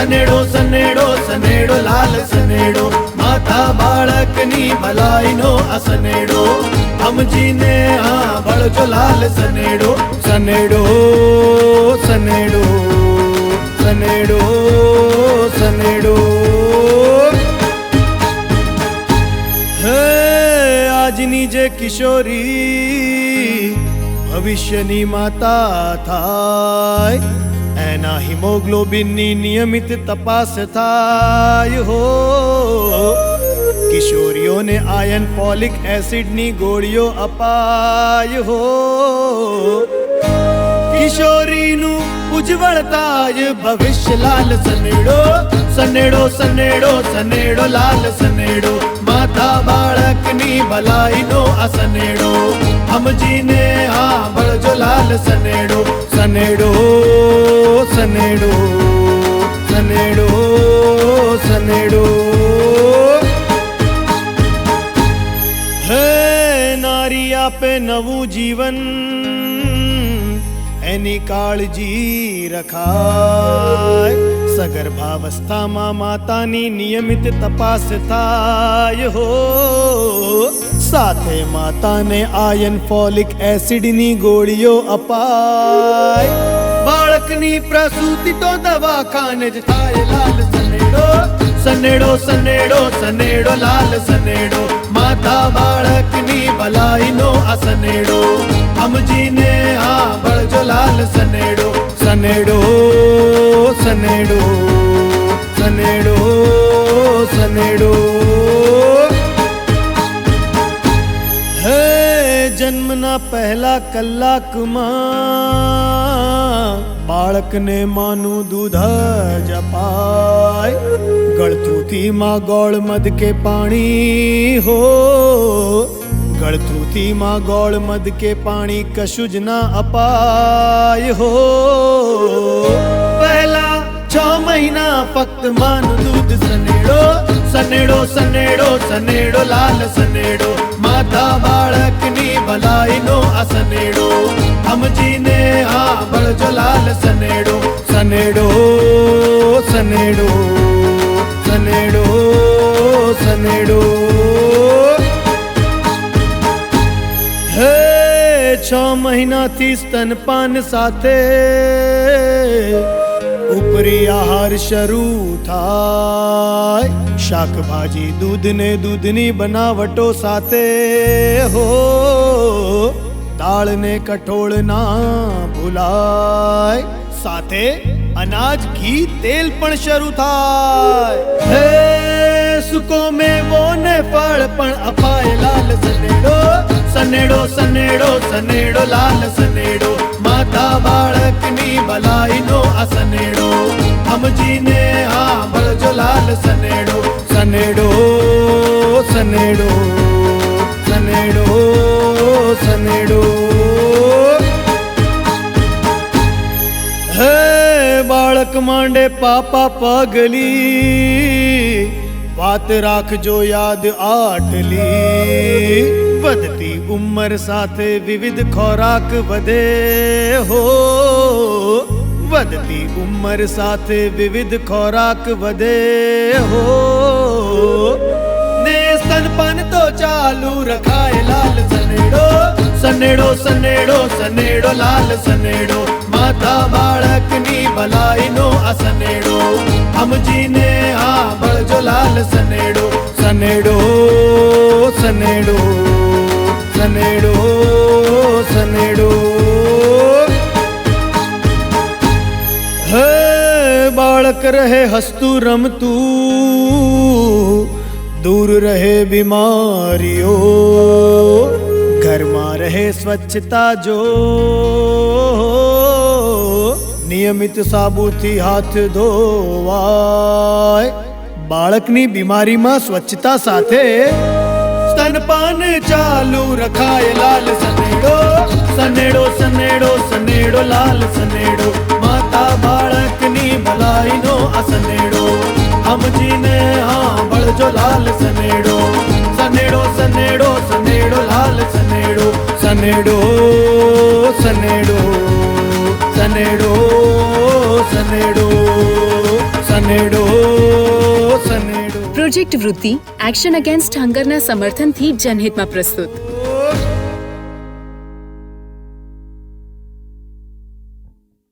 સનેડો સનેડો સનેડો લાલ સનેડો માતા બાળકની ભલાઈનો આ સનેડો સમજીને હા બળજો લાલ સનેડો સનેડો સનેડો સનેડો સનેડો હે આજની જે કિશોરી ભવિષ્યની માતા થાય એના હિમોગ્લોબિનની નિયમિત તપાસ થાય હો કિશોરીઓને આયર્ન ફોલિક એસિડની ગોળીઓ અપાય હો કિશોરીનું ઉજ્જવળતાય ભવિષ્ય લાલ સનેડો સનેડો સનેડો સનેડો લાલ સનેડો માતા બાળકની ભલાઈનો આ સનેડો સમજીને હા બળજો લાલ સનેડો સનેડો સનેડો સનેડો સનેડો હે નારી આપે નવું જીવન એની કાળજી રખાય સગર્ભાવસ્થામાં માતાની નિયમિત તપાસ થાય હો સાથે માતાને આયર્ન ફોલિક એસિડની ગોળીઓ અપાય બાળકની પ્રસૂતિ તો દવાખાને જ થાય લાલ સનેડો સનેડો સનેડો સનેડો લાલ સનેડો માતા બાળકની ભલાઈનો આ સનેડો સમજીને હા બળજો લાલ સનેડો સનેડો સનેડો સનેડો સનેડો હે જન્મના પહેલા કલાકમાં બાળકને માનું દૂધ જ અપાય ગળથૂથીમાં ગોળ મધ કે પાણી હો ગળથૂથીમાં ગોળ મધ કે પાણી કશું જ ના અપાય હો પહેલા 6 મહિના ફક્ત માનું દૂધ સનેડો સનેડો સનેડો સનેડો લાલ સનેડો માતા બાળકની ભલાઈનો આ સનેડો સમજીને હા બળજો લાલ સનેડો સનેડો સનેડો સનેડો સનેડો હે 6 મહિનાથી સ્તનપાન સાથે ઉપરી આહાર શરૂ થાય શાકભાજી દૂધ ને દૂધની બનાવટો સાથે હો દાળ ને કઠોળ ના ભૂલાય સાથે અનાજ ઘી તેલ પણ શરૂ થાય હે સુકો મેવો ને ફળ પણ અપાય લાલ સનેડો સનેડો સનેડો સનેડો લાલ સનેડો માતા બાળકની ભલાઈનો આ સનેડો સમજીને હા બળજો લાલ સનેડો સનેડો સનેડો સનેડો સનેડો હે બાળક માંડે પાપા પગલી વાત રાખજો યાદ આટલી વધતી ઉંમર સાથે વિવિધ ખોરાક વધે હો વધતી ઉંમર સાથે વિવિધ ખોરાક વધે હો ને સ્તનપાન તો ચાલુ રખાય લાલ સનેડો સનેડો સનેડો સનેડો લાલ સનેડો માતા બાળકની ભલાઈનો આ સનેડો સમજીને હા બળજો લાલ સનેડો સનેડો સનેડો સનેડો સનેડો હે બાળક રહે હસતું રમતું દૂર રહે બીમારીઓ ઘરમાં રહે સ્વચ્છતા જો નિયમિત સાબુથી હાથ ધોવાય બાળકની બીમારીમાં સ્વચ્છતા સાથે સ્તનપાન ચાલુ રખાય લાલ સનેડો સનેડો સનેડો સનેડો લાલ સનેડો માતા બાળકની ભલાઈનો આ સનેડો સમજીને હા બળજો લાલ સનેડો સનેડો સનેડો સનેડો લાલ સનેડો સનેડો સનેડો સનેડો સનેડો સનેડો સનેડો સનેડો પ્રોજેક્ટ વૃત્તિ એક્શન અગેન્સ્ટ હંગરના સમર્થનથી જનહિતમાં પ્રસ્તુત.